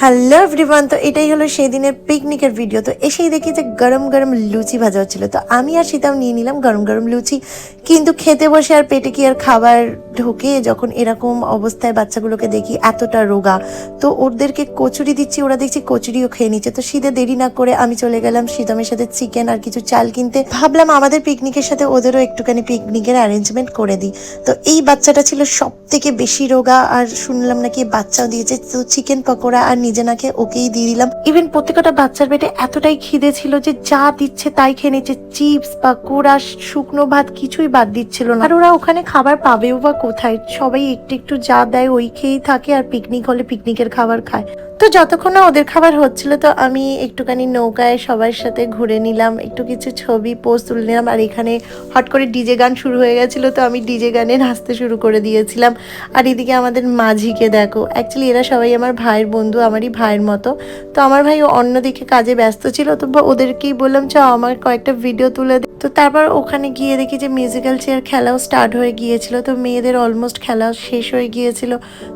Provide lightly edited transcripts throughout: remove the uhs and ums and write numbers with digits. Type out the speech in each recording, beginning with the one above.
Hello everyone, তো এটাই হলো সেই দিনের পিকনিকের ভিডিও। তো এসেই দেখি যে গরম গরম লুচি ভাজা হচ্ছিল, তো আমি আর সীতাও নিয়ে নিলাম গরম গরম লুচি। কিন্তু খেতে বসে আর পেটে কি আর খাবার ঢোকে? যখন এরকম অবস্থায় বাচ্চাগুলোকে দেখি এতটা রোগা, তো ওদেরকে কচুরি দিচ্ছি, ওরা দেখছি কচুরিও খেয়ে নিচ্ছে। তো শীতে দেরি না করে আমি চলে গেলাম শীতমের সাথে চিকেন আর কিছু চাল কিনতে। ভাবলাম আমাদের পিকনিকের সাথে ওদেরও একটুখানি পিকনিকের অ্যারেঞ্জমেন্ট করে দিই। তো এই বাচ্চাটা ছিল সব থেকে বেশি রোগা, আর শুনলাম নাকি বাচ্চাও দিয়েছে। তো চিকেন পকোড়া আর নিজে না খেয়ে ওকেই দিয়ে দিলাম। ইভেন প্রত্যেকটা বাচ্চার পেটে এতটাই খিদে ছিল যে যা দিচ্ছে তাই খেয়ে নিচ্ছে, চিপস পাকোড়া শুকনো ভাত কিছুই বাদ দিচ্ছিল না। আর ওরা ওখানে খাবার পাবেও বা কোথায়? সবাই একটু একটু যা দেয় ওই খেয়েই থাকে, আর পিকনিক হলে পিকনিকের খাবার খায়। তো যতক্ষণ না ওদের খাবার হচ্ছিল, তো আমি একটুখানি নৌকায় সবার সাথে ঘুরে নিলাম, একটু কিছু ছবি পোস্ট তুলে নিলাম। আর এখানে হট করে ডিজে গান শুরু হয়ে গেছিলো, তো আমি ডিজে গানে নাচতে শুরু করে দিয়েছিলাম। আর এদিকে আমাদের মাঝিকে দেখো, অ্যাকচুয়ালি এরা সবাই আমার ভাইয়ের বন্ধু, আমারই ভাইয়ের মতো। তো আমার ভাই অন্যদিকে কাজে ব্যস্ত ছিল, তো ওদেরকেই বললাম চ আমার কয়েকটা ভিডিও তুলে দে। তো তারপর ওখানে গিয়ে দেখি যে মিউজিক্যাল চেয়ার খেলাও স্টার্ট হয়ে গিয়েছিল। তো মেয়েদের অলমোস্ট খেলা শেষ হয়ে গিয়েছিল,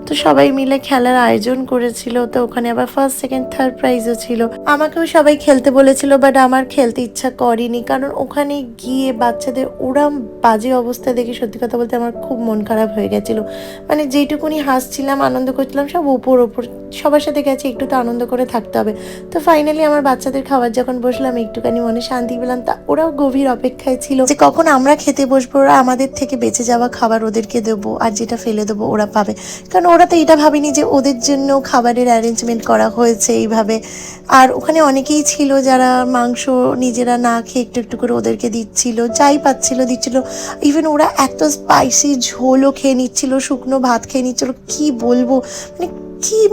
তো সবাই মিলে খেলার আয়োজন করেছিল। তো ওখানে আবার ফার্স্ট সেকেন্ড থার্ড প্রাইজও ছিল। আমাকেও সবাই খেলতে বলেছিল, বাট আমার খেলতে ইচ্ছা করেনি, কারণ ওখানে গিয়ে বাচ্চাদের ওরম বাজে অবস্থা দেখে সত্যি কথা বলতে আমার খুব মন খারাপ হয়ে গেছিলো। মানে যেটুকুনি হাসছিলাম আনন্দ করছিলাম সব ওপর সবার সাথে গেছে, একটু তো আনন্দ করে থাকতে হবে। তো ফাইনালি আমার বাচ্চাদের খাবার যখন বসলাম একটুখানি মনে শান্তি পেলাম। তা ওরাও গভীর অপেক্ষায় ছিল যে কখন আমরা খেতে বসবো, ওরা আমাদের থেকে বেঁচে যাওয়া খাবার ওদেরকে দেবো, আর যেটা ফেলে দেবো ওরা পাবে। কারণ ওরা তো এটা ভাবেনি যে ওদের জন্য খাবারের অ্যারেঞ্জমেন্ট করা হয়েছে এইভাবে। আর ওখানে অনেকেই ছিল যারা মাংস নিজেরা না খেয়ে একটু একটু করে ওদেরকে দিচ্ছিল, যাই পাচ্ছিল দিচ্ছিল। ইভেন ওরা এত স্পাইসি ঝোলও খেয়ে নিচ্ছিল, শুকনো ভাত খেয়ে নিচ্ছিল। কি বলবো,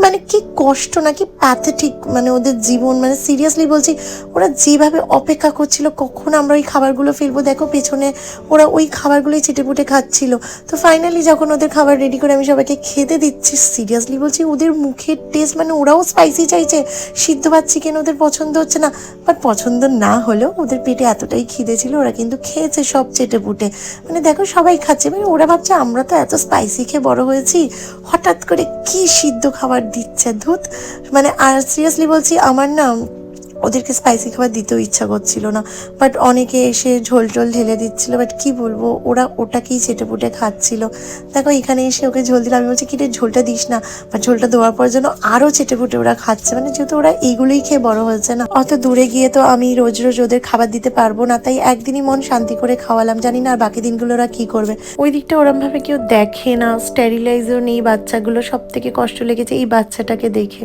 মানে কি কষ্ট, নাকি প্যাথেটিক মানে ওদের জীবন। মানে সিরিয়াসলি বলছি, ওরা যেভাবে অপেক্ষা করছিল কখন আমরা ওই খাবারগুলো ফেলবো। দেখো পেছনে ওরা ওই খাবারগুলোই চেটেপুটে খাচ্ছিল। তো ফাইনালি যখন ওদের খাবার রেডি করে আমি সবাইকে খেতে দিচ্ছি, সিরিয়াসলি বলছি ওদের মুখের টেস্ট, মানে ওরাও স্পাইসি চাইছে। সিদ্ধ ভাত চিকেন ওদের পছন্দ হচ্ছে না, বাট পছন্দ না হলেও ওদের পেটে এতটাই খিদে ছিল, ওরা কিন্তু খেয়েছে সব চেটেপুটে। মানে দেখো সবাই খাচ্ছে, মানে ওরা ভাবছে আমরা তো এত স্পাইসি খেয়ে বড় হয়েছি, হঠাৎ করে কি সিদ্ধ খাবার দিচ্ছে ধুত। মানে আর সিরিয়াসলি বলছি আমার না ওদেরকে স্পাইসি খাবার দিতেও ইচ্ছা করছিল না, বাট অনেকে এসে ঝোল টোল ঢেলে দিচ্ছিলো। বাট কি বলবো, ওরা ওটাকেই চেটেপুটে খাচ্ছিল। দেখো এখানে এসে ওকে ঝোল দিলাম, আমি বলছি কি রে ঝোলটা দিস না, বাট ঝোলটা দেওয়ার পর যেন আরও চেটেপুটে ওরা খাচ্ছে। মানে যেহেতু ওরা এইগুলোই খেয়ে বড় হয়েছে না, অত দূরে গিয়ে তো আমি রোজ রোজ ওদের খাবার দিতে পারবো না, তাই একদিনই মন শান্তি করে খাওয়ালাম। জানি না আর বাকি দিনগুলো ওরা কী করবে। ওই দিকটা ওরমভাবে কেউ দেখে না, স্টেরিলাইজও নেই বাচ্চাগুলো। সব থেকে কষ্ট লেগেছে এই বাচ্চাটাকে দেখে।